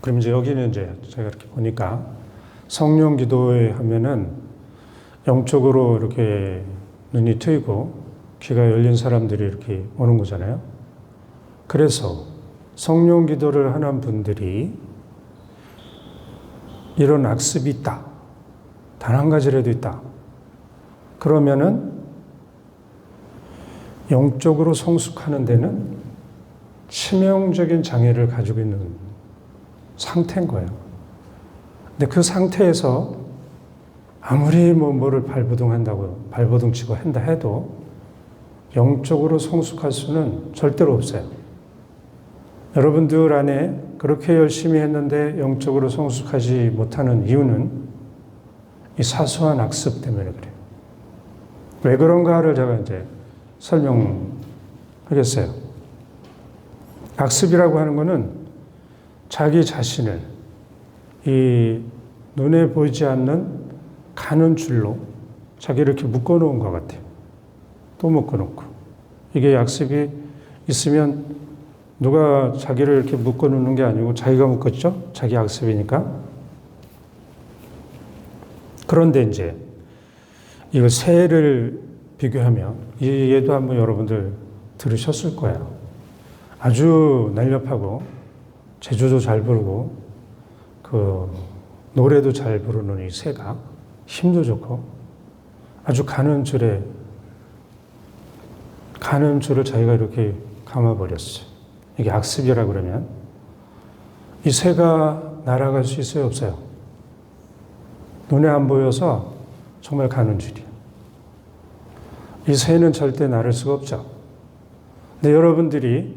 그럼 이제 여기는 이제 제가 이렇게 보니까 성령 기도에 하면은 영적으로 이렇게 눈이 트이고 귀가 열린 사람들이 이렇게 오는 거잖아요. 그래서 성령 기도를 하는 분들이 이런 악습이 있다. 단 한 가지라도 있다. 그러면은 영적으로 성숙하는 데는 치명적인 장애를 가지고 있는 상태인 거예요. 근데 그 상태에서 아무리 뭐를 발버둥 치고 한다 해도 영적으로 성숙할 수는 절대로 없어요. 여러분들 안에 그렇게 열심히 했는데 영적으로 성숙하지 못하는 이유는 이 사소한 악습 때문에 그래요. 왜 그런가를 제가 이제 설명하겠어요. 악습이라고 하는 것은 자기 자신을 이 눈에 보이지 않는 가는 줄로 자기를 이렇게 묶어놓은 것 같아요. 또 묶어놓고. 이게 악습이 있으면 누가 자기를 이렇게 묶어놓는 게 아니고 자기가 묶었죠? 자기 악습이니까. 그런데 이제 이거 새를 비교하면 얘도 한번 여러분들 들으셨을 거예요. 아주 날렵하고 제주도 잘 부르고 그 노래도 잘 부르는 이 새가 힘도 좋고 아주 가는 줄을 자기가 이렇게 감아버렸어요. 이게 악습이라 그러면 이 새가 날아갈 수 있어요, 없어요? 눈에 안 보여서 정말 가는 줄이에요. 이 새는 절대 날을 수가 없죠. 근데 여러분들이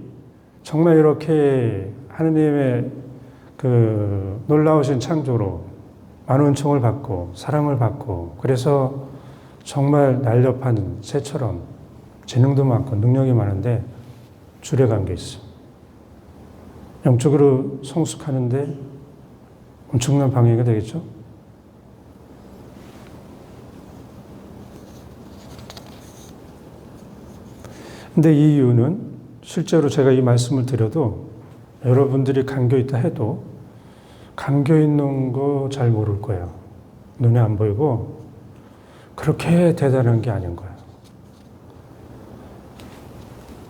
정말 이렇게 하느님의 그 놀라우신 창조로 많은 은총을 받고 사랑을 받고 그래서 정말 날렵한 새처럼 재능도 많고 능력이 많은데 줄에 감겨 있어. 영적으로 성숙하는데 엄청난 방해가 되겠죠? 근데 이 이유는 실제로 제가 이 말씀을 드려도 여러분들이 감겨있다 해도 감겨있는 거 잘 모를 거예요. 눈에 안 보이고 그렇게 대단한 게 아닌 거예요.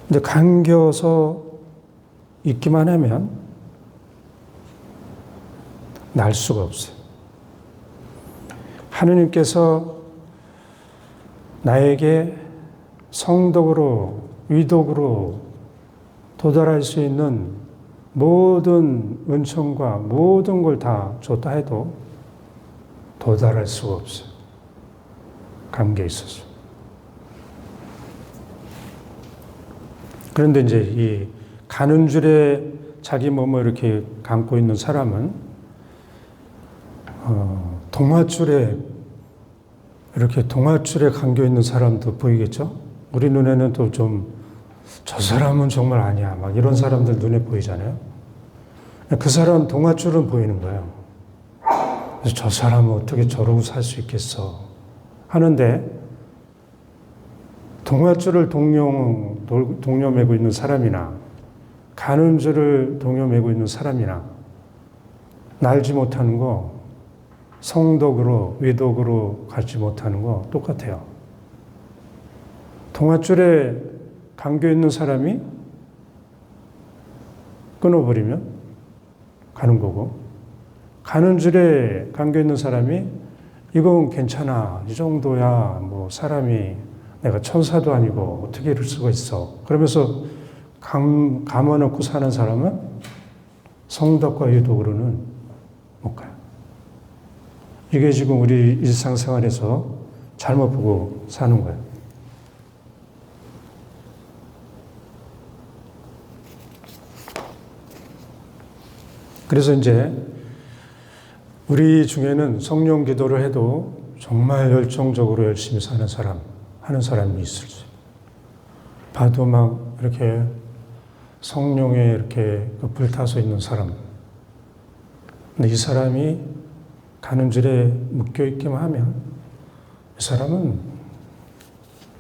근데 감겨서 있기만 하면 날 수가 없어요. 하느님께서 나에게 성덕으로 위덕으로 도달할 수 있는 모든 은총과 모든 걸 다 줬다 해도 도달할 수가 없어요. 감겨 있어서. 그런데 이제 이 가는 줄에 자기 몸을 이렇게 감고 있는 사람은 동아줄에 감겨 있는 사람도 보이겠죠? 우리 눈에는 또 좀 저 사람은 정말 아니야. 막 이런 사람들 눈에 보이잖아요. 그 사람 동아줄은 보이는 거예요. 그래서 저 사람은 어떻게 저러고 살 수 있겠어 하는데 동아줄을 동료 메고 있는 사람이나 가는 줄을 동료 메고 있는 사람이나 날지 못하는 거 성덕으로 위덕으로 가지 못하는 거 똑같아요. 동아줄에 감겨있는 사람이 끊어버리면 가는 거고 가는 줄에 감겨있는 사람이 이건 괜찮아. 이 정도야. 뭐 사람이 내가 천사도 아니고 어떻게 이럴 수가 있어. 그러면서 감아놓고 사는 사람은 성덕과 유덕으로는 못 가요. 이게 지금 우리 일상생활에서 잘못 보고 사는 거예요. 그래서 이제 우리 중에는 성령 기도를 해도 정말 열정적으로 열심히 사는 사람, 하는 사람이 있을 수 있어요. 봐도 막 이렇게 성령에 이렇게 불타서 있는 사람. 근데 이 사람이 가는 줄에 묶여 있기만 하면 이 사람은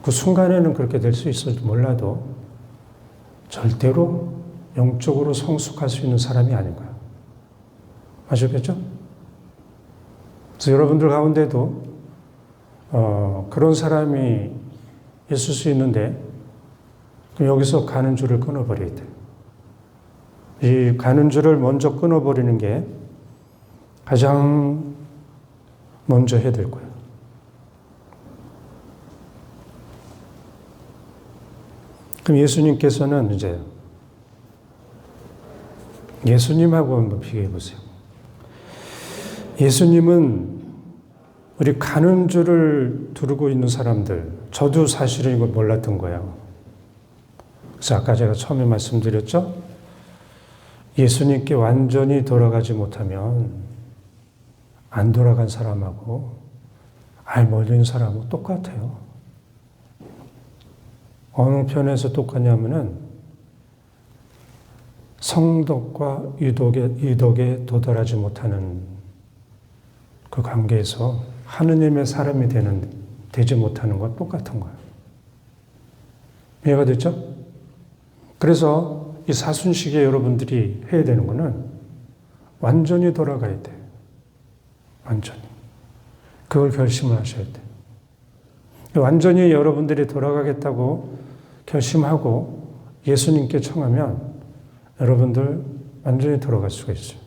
그 순간에는 그렇게 될 수 있을지 몰라도 절대로 영적으로 성숙할 수 있는 사람이 아닌 거야. 아시겠죠? 그래서 여러분들 가운데도 그런 사람이 있을 수 있는데 여기서 가는 줄을 끊어버려야 돼. 이 가는 줄을 먼저 끊어버리는 게 가장 먼저 해야 될 거예요. 그럼 예수님께서는 이제 예수님하고 한번 비교해 보세요. 예수님은 우리 가는 줄을 두르고 있는 사람들, 저도 사실은 이걸 몰랐던 거예요. 그래서 아까 제가 처음에 말씀드렸죠? 예수님께 완전히 돌아가지 못하면 안 돌아간 사람하고 알머진 사람하고 똑같아요. 어느 편에서 똑같냐면은 성덕과 유덕에 도달하지 못하는 그 관계에서 하느님의 사람이 되지 못하는 건 똑같은 거예요. 이해가 됐죠? 그래서 이 사순식에 여러분들이 해야 되는 거는 완전히 돌아가야 돼. 완전히. 그걸 결심을 하셔야 돼. 완전히 여러분들이 돌아가겠다고 결심하고 예수님께 청하면 여러분들 완전히 돌아갈 수가 있어요.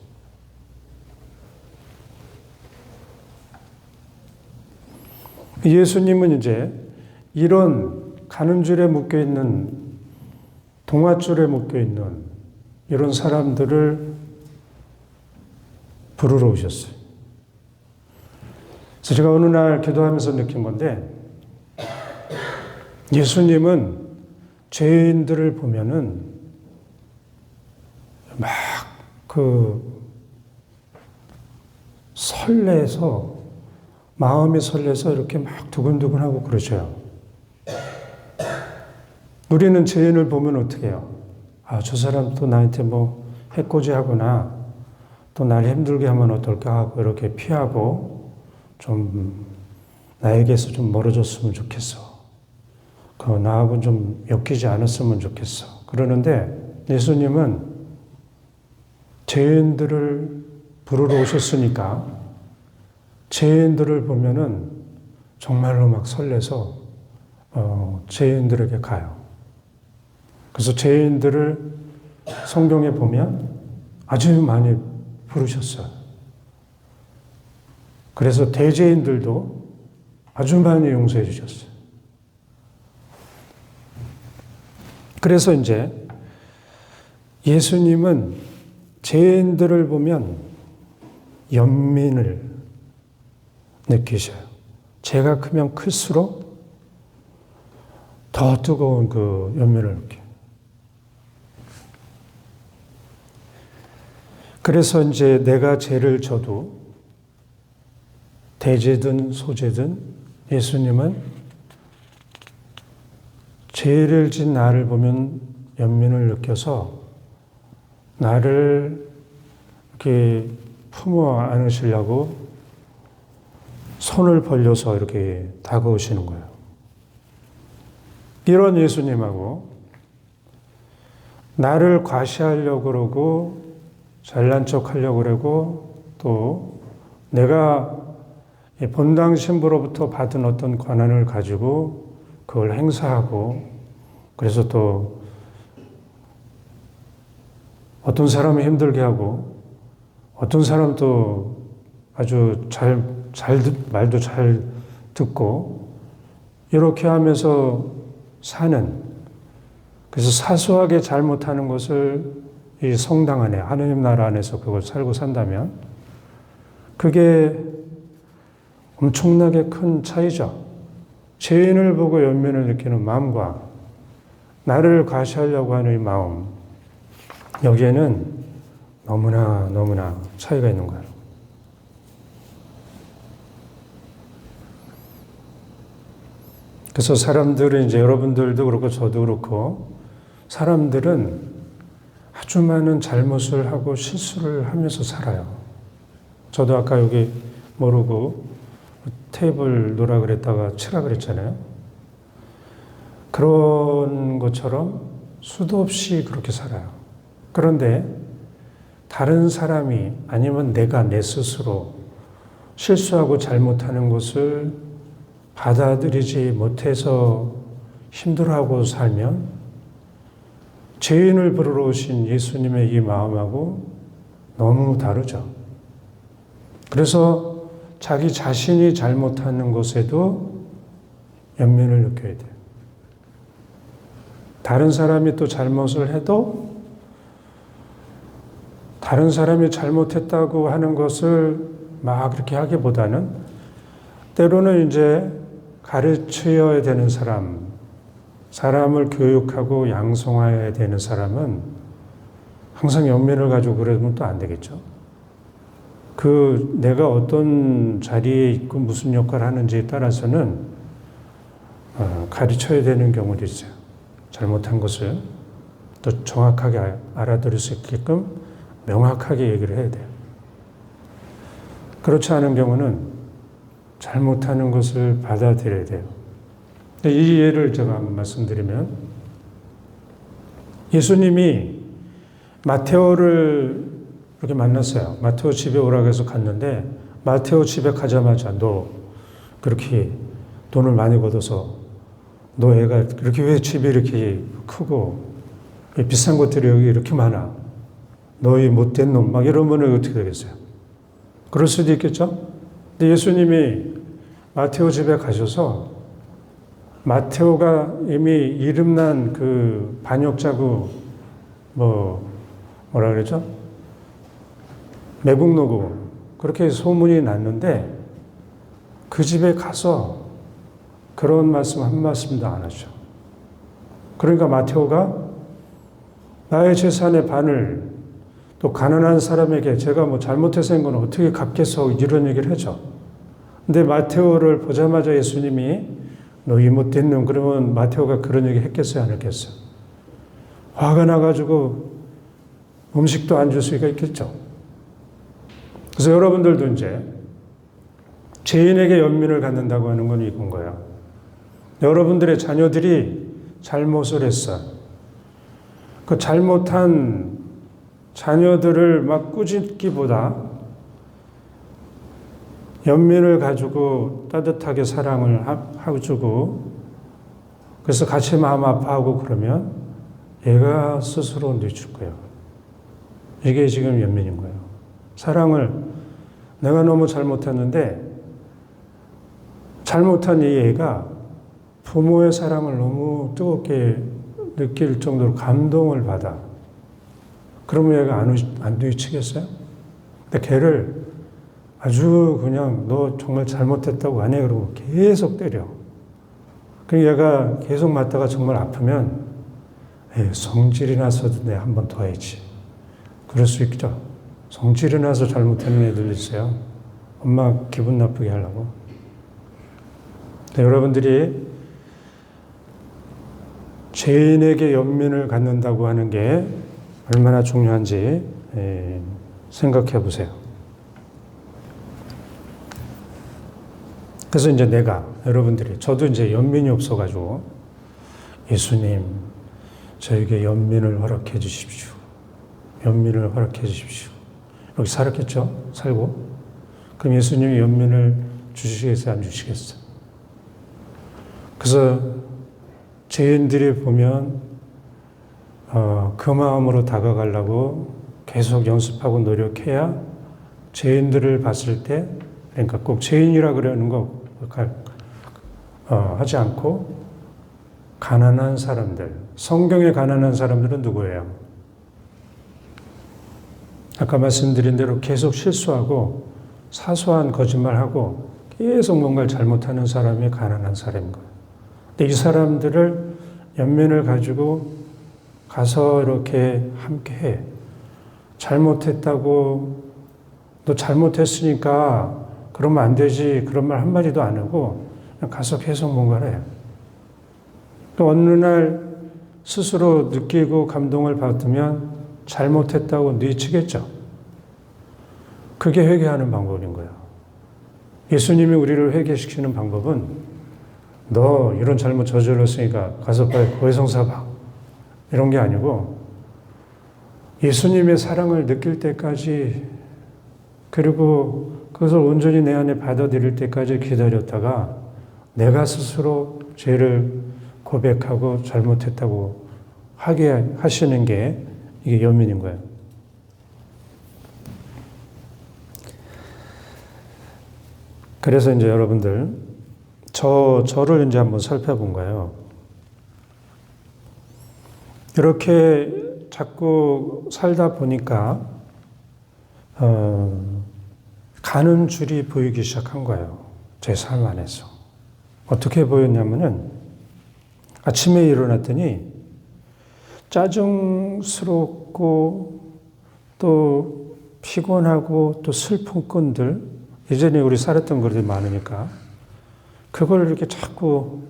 예수님은 이제 이런 가는 줄에 묶여있는, 동아줄에 묶여있는 이런 사람들을 부르러 오셨어요. 그래서 제가 어느 날 기도하면서 느낀 건데, 예수님은 죄인들을 보면은 막 설레서, 마음이 설레서 이렇게 막 두근두근하고 그러셔요. 우리는 죄인을 보면 어떻게 해요? 아, 저 사람 또 나한테 뭐 해코지하거나 또 날 힘들게 하면 어떨까 하고 이렇게 피하고 좀 나에게서 좀 멀어졌으면 좋겠어. 나하고 좀 엮이지 않았으면 좋겠어. 그러는데 예수님은 죄인들을 부르러 오셨으니까 죄인들을 보면은 정말로 막 설레서 죄인들에게 가요. 그래서 죄인들을 성경에 보면 아주 많이 부르셨어요. 그래서 대죄인들도 아주 많이 용서해 주셨어요. 그래서 이제 예수님은 죄인들을 보면 연민을 느끼셔요. 죄가 크면 클수록 더 뜨거운 그 연민을 느껴요. 그래서 이제 내가 죄를 져도 대죄든 소죄든 예수님은 죄를 진 나를 보면 연민을 느껴서 나를 이렇게 품어 안으시려고 손을 벌려서 이렇게 다가오시는 거예요. 이런 예수님하고 나를 과시하려고 그러고 잘난 척 하려고 그러고 또 내가 본당 신부로부터 받은 어떤 권한을 가지고 그걸 행사하고 그래서 또 어떤 사람을 힘들게 하고 어떤 사람도 아주 말도 잘 듣고 이렇게 하면서 사는, 그래서 사소하게 잘못하는 것을 이 성당 안에 하느님 나라 안에서 그걸 살고 산다면 그게 엄청나게 큰 차이죠. 죄인을 보고 연민을 느끼는 마음과 나를 과시하려고 하는 이 마음, 여기에는 너무나 차이가 있는 거예요. 그래서 사람들은 이제 여러분들도 그렇고 저도 그렇고 사람들은 아주 많은 잘못을 하고 실수를 하면서 살아요. 저도 아까 여기 모르고 테이블 놓으라 그랬다가 치라 그랬잖아요. 그런 것처럼 수도 없이 그렇게 살아요. 그런데 다른 사람이 아니면 내가 내 스스로 실수하고 잘못하는 것을 받아들이지 못해서 힘들어하고 살면 죄인을 부르러 오신 예수님의 이 마음하고 너무 다르죠. 그래서 자기 자신이 잘못하는 것에도 연민을 느껴야 돼요. 다른 사람이 또 잘못을 해도 다른 사람이 잘못했다고 하는 것을 막 그렇게 하기보다는 때로는 이제 가르쳐야 되는 사람을 교육하고 양성해야 되는 사람은 항상 연민을 가지고 그러면 또 안 되겠죠. 내가 어떤 자리에 있고 무슨 역할을 하는지에 따라서는 가르쳐야 되는 경우도 있어요. 잘못한 것을 또 정확하게 알아들을 수 있게끔 명확하게 얘기를 해야 돼요. 그렇지 않은 경우는 잘못하는 것을 받아들여야 돼요. 이 예를 제가 말씀드리면 예수님이 마테오를 이렇게 만났어요. 마테오 집에 오라고 해서 갔는데 마테오 집에 가자마자 너 그렇게 돈을 많이 걷어서 너 애가 그렇게 왜 집이 이렇게 크고 비싼 것들이 여기 이렇게 많아? 너희 못된 놈 막 이러면 어떻게 되겠어요? 그럴 수도 있겠죠? 근데 예수님이 마테오 집에 가셔서 마테오가 이미 이름난 그 반역자고 뭐라 그러죠? 매국노고 그렇게 소문이 났는데 그 집에 가서 그런 말씀 한 말씀도 안 하죠. 그러니까 마테오가 나의 재산의 반을 또 가난한 사람에게 제가 뭐 잘못해서 한 건 어떻게 갚겠어 이런 얘기를 하죠. 근데 마테오를 보자마자 예수님이 너 이 못된 놈 그러면 마테오가 그런 얘기 했겠어요 안 했겠어요? 화가 나가지고 음식도 안 줄 수가 있겠죠. 그래서 여러분들도 이제 죄인에게 연민을 갖는다고 하는 건 이건 거예요. 여러분들의 자녀들이 잘못을 했어. 그 잘못한 자녀들을 막 꾸짖기보다 연민을 가지고 따뜻하게 사랑을 해주고 그래서 같이 마음 아파하고 그러면 얘가 스스로 늦출 거예요. 이게 지금 연민인 거예요. 사랑을 내가 너무 잘못했는데 잘못한 이 애가 부모의 사랑을 너무 뜨겁게 느낄 정도로 감동을 받아. 그러면 얘가 안 뒤치겠어요? 근데 걔를 아주 그냥 너 정말 잘못했다고 안 해. 그러고 계속 때려. 그럼 얘가 계속 맞다가 정말 아프면 성질이 나서도 내가 한 번 더 해야지. 그럴 수 있죠. 성질이 나서 잘못하는 애들 있어요. 엄마 기분 나쁘게 하려고. 여러분들이 죄인에게 연민을 갖는다고 하는 게 얼마나 중요한지 생각해 보세요. 그래서 이제 여러분들이, 저도 이제 연민이 없어가지고, 예수님, 저에게 연민을 허락해 주십시오. 연민을 허락해 주십시오. 이렇게 살았겠죠? 살고. 그럼 예수님이 연민을 주시겠어요? 안 주시겠어요? 그래서 죄인들이 보면 그 마음으로 다가가려고 계속 연습하고 노력해야 죄인들을 봤을 때, 그러니까 꼭 죄인이라 그러는 거 하지 않고 가난한 사람들, 성경에 가난한 사람들은 누구예요? 아까 말씀드린 대로 계속 실수하고 사소한 거짓말하고 계속 뭔가를 잘못하는 사람이 가난한 사람인 거예요. 근데 이 사람들을 연민을 가지고 가서 이렇게 함께 해. 잘못했다고, 너 잘못했으니까 그러면 안 되지. 그런 말 한마디도 안 하고 그냥 가서 계속 뭔가를 해요. 또 어느 날 스스로 느끼고 감동을 받으면 잘못했다고 뉘치겠죠. 그게 회개하는 방법인 거예요. 예수님이 우리를 회개시키는 방법은 너 이런 잘못 저질렀으니까 가서 빨리 고해성사 봐. 이런 게 아니고 예수님의 사랑을 느낄 때까지 그리고 그것을 온전히 내 안에 받아들일 때까지 기다렸다가 내가 스스로 죄를 고백하고 잘못했다고 하게 하시는 게 이게 연민인 거예요. 그래서 이제 여러분들 저를 이제 한번 살펴본 거예요. 이렇게 자꾸 살다 보니까 가는 줄이 보이기 시작한 거예요. 제 삶 안에서. 어떻게 보였냐면은 아침에 일어났더니 짜증스럽고 또 피곤하고 또 슬픈 끈들, 예전에 우리 살았던 것들이 많으니까 그걸 이렇게 자꾸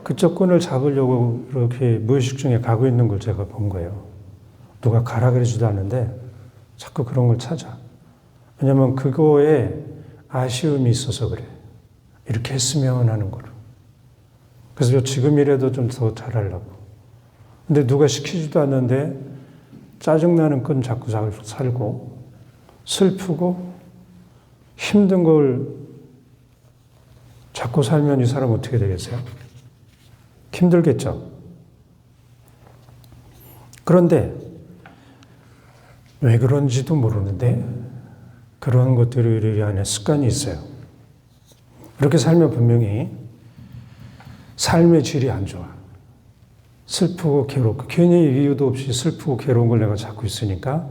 그쪽 끈을 잡으려고 이렇게 무의식 중에 가고 있는 걸 제가 본 거예요. 누가 가라 그러지도 않는데 자꾸 그런 걸 찾아. 왜냐면 그거에 아쉬움이 있어서 그래. 이렇게 했으면 하는 거로. 그래서 지금이라도 좀 더 잘하려고. 근데 누가 시키지도 않는데 짜증나는 건 자꾸 살고 슬프고 힘든 걸 자꾸 살면 이 사람 어떻게 되겠어요? 힘들겠죠. 그런데 왜 그런지도 모르는데 그런 것들이 우리 안에 습관이 있어요. 이렇게 살면 분명히 삶의 질이 안 좋아. 슬프고 괴롭고 괜히 이유도 없이 슬프고 괴로운 걸 내가 잡고 있으니까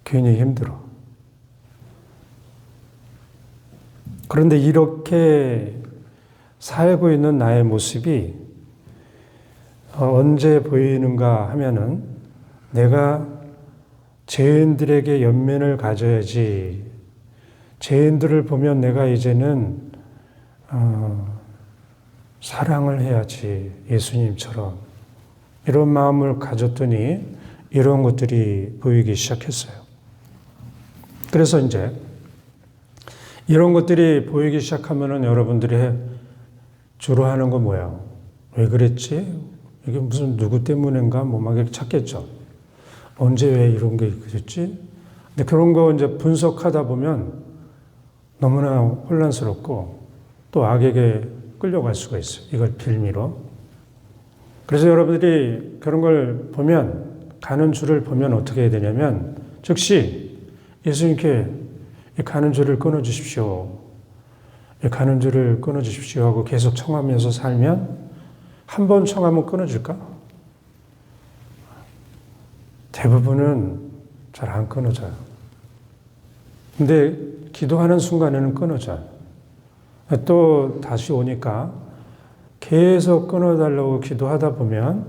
괜히 힘들어. 그런데 이렇게 살고 있는 나의 모습이 언제 보이는가 하면은 내가 죄인들에게 연민을 가져야지. 죄인들을 보면 내가 이제는 사랑을 해야지. 예수님처럼. 이런 마음을 가졌더니 이런 것들이 보이기 시작했어요. 그래서 이제 이런 것들이 보이기 시작하면은 여러분들이 주로 하는 건 뭐야? 왜 그랬지? 이게 무슨 누구 때문인가? 뭐 막 이렇게 찾겠죠. 언제 왜 이런 게 그랬지? 근데 그런 거 이제 분석하다 보면 너무나 혼란스럽고 또 악에게 끌려갈 수가 있어요. 이걸 빌미로. 그래서 여러분들이 그런 걸 보면, 가는 줄을 보면 어떻게 해야 되냐면, 즉시 예수님께 가는 줄을 끊어주십시오. 가는 줄을 끊어주십시오 하고 계속 청하면서 살면 한 번 청하면 끊어질까? 대부분은 잘 안 끊어져요. 근데 기도하는 순간에는 끊어져요. 또 다시 오니까 계속 끊어달라고 기도하다 보면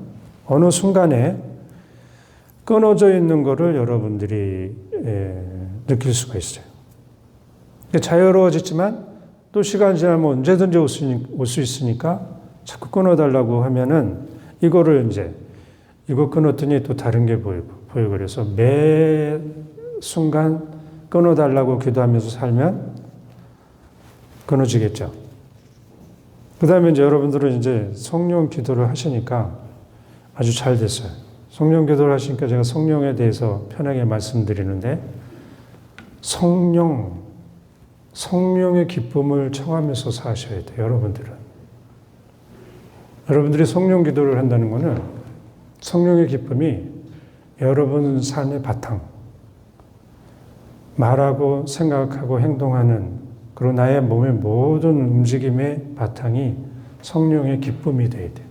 어느 순간에 끊어져 있는 것을 여러분들이 느낄 수가 있어요. 자유로워졌지만 또 시간 지나면 언제든지 올 수 있으니까 자꾸 끊어달라고 하면은 이거를 이제 이거 끊었더니 또 다른 게 보이고 그래서 매 순간 끊어달라고 기도하면서 살면 끊어지겠죠. 그 다음에 이제 여러분들은 이제 성령 기도를 하시니까 아주 잘 됐어요. 성령 기도를 하시니까 제가 성령에 대해서 편하게 말씀드리는데 성령의 기쁨을 청하면서 사셔야 돼요. 여러분들이 성령 기도를 한다는 것은 성령의 기쁨이 여러분 삶의 바탕, 말하고 생각하고 행동하는 그리고 나의 몸의 모든 움직임의 바탕이 성령의 기쁨이 돼야 돼요.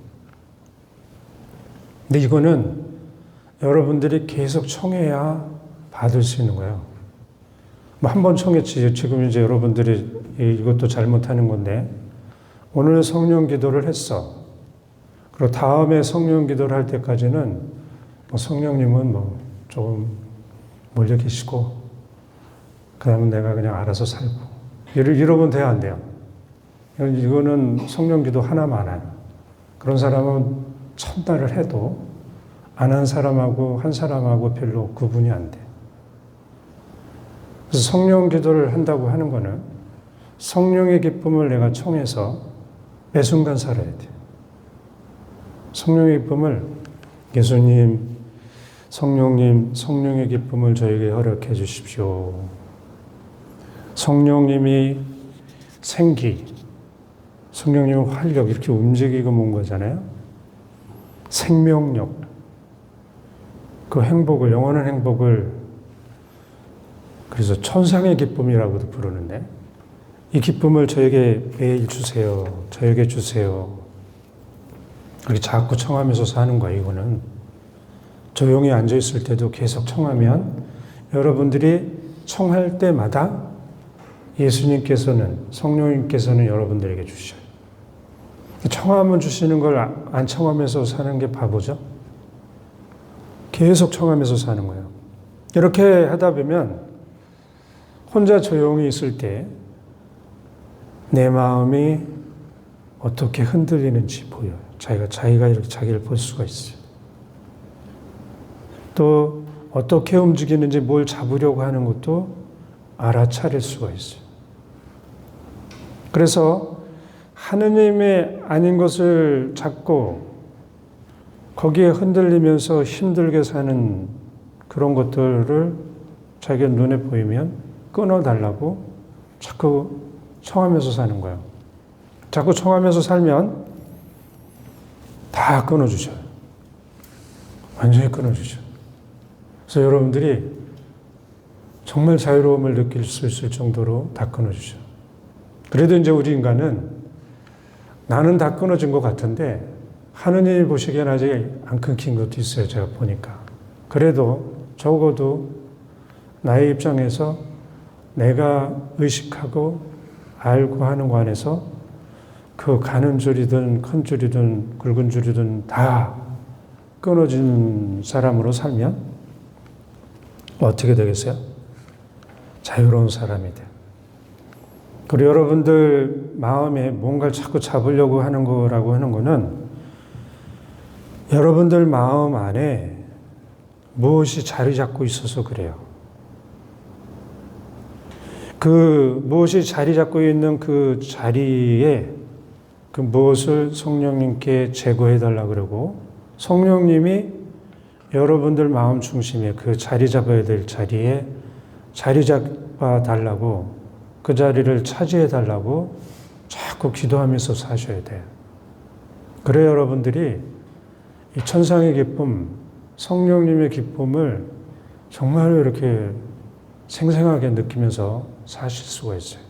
근데 이거는 여러분들이 계속 청해야 받을 수 있는 거예요. 뭐 한 번 청했지. 지금 이제 여러분들이 이것도 잘못하는 건데, 오늘 성령 기도를 했어. 그리고 다음에 성령 기도를 할 때까지는 뭐 성령님은 뭐 조금 몰려 계시고, 그 다음에 내가 그냥 알아서 살고. 이러면 돼야 안 돼요. 이거는 성령 기도 하나만 한. 그런 사람은 천달을 해도 안 한 사람하고 한 사람하고 별로 구분이 안 돼. 그래서 성령 기도를 한다고 하는 거는 성령의 기쁨을 내가 청해서 매 순간 살아야 돼. 성령의 기쁨을 예수님, 성령님, 성령의 기쁨을 저에게 허락해 주십시오. 성령님이 생기, 성령님은 활력, 이렇게 움직이고 몬 거잖아요. 생명력, 그 행복을, 영원한 행복을, 그래서 천상의 기쁨이라고도 부르는데, 이 기쁨을 저에게 매일 주세요. 저에게 주세요. 그렇게 자꾸 청하면서 사는 거예요, 이거는. 조용히 앉아있을 때도 계속 청하면 여러분들이 청할 때마다 예수님께서는, 성령님께서는 여러분들에게 주셔요. 청하면 주시는 걸 안 청하면서 사는 게 바보죠? 계속 청하면서 사는 거예요. 이렇게 하다 보면 혼자 조용히 있을 때 내 마음이 어떻게 흔들리는지 보여요. 자기가 이렇게 자기를 볼 수가 있어요. 또 어떻게 움직이는지 뭘 잡으려고 하는 것도 알아차릴 수가 있어요. 그래서 하느님의 아닌 것을 찾고 거기에 흔들리면서 힘들게 사는 그런 것들을 자기가 눈에 보이면 끊어달라고 자꾸 청하면서 사는 거예요. 자꾸 청하면서 살면 다 끊어주셔요. 완전히 끊어주셔요. 그래서 여러분들이 정말 자유로움을 느낄 수 있을 정도로 다 끊어주셔요. 그래도 이제 우리 인간은 나는 다 끊어진 것 같은데 하느님이 보시기에는 아직 안 끊긴 것도 있어요. 제가 보니까. 그래도 적어도 나의 입장에서 내가 의식하고 알고 하는 거 안에서 그 가는 줄이든 큰 줄이든 굵은 줄이든 다 끊어진 사람으로 살면 어떻게 되겠어요? 자유로운 사람이 돼. 그리고 여러분들 마음에 뭔가를 자꾸 잡으려고 하는 거라고 하는 거는 여러분들 마음 안에 무엇이 자리 잡고 있어서 그래요. 그 무엇이 자리 잡고 있는 그 자리에 그 무엇을 성령님께 제거해 달라고 그러고 성령님이 여러분들 마음 중심에 그 자리 잡아야 될 자리에 자리 잡아 달라고 그 자리를 차지해 달라고 자꾸 기도하면서 사셔야 돼요. 그래야 여러분들이 이 천상의 기쁨, 성령님의 기쁨을 정말로 이렇게 생생하게 느끼면서 사실 수가 있어요.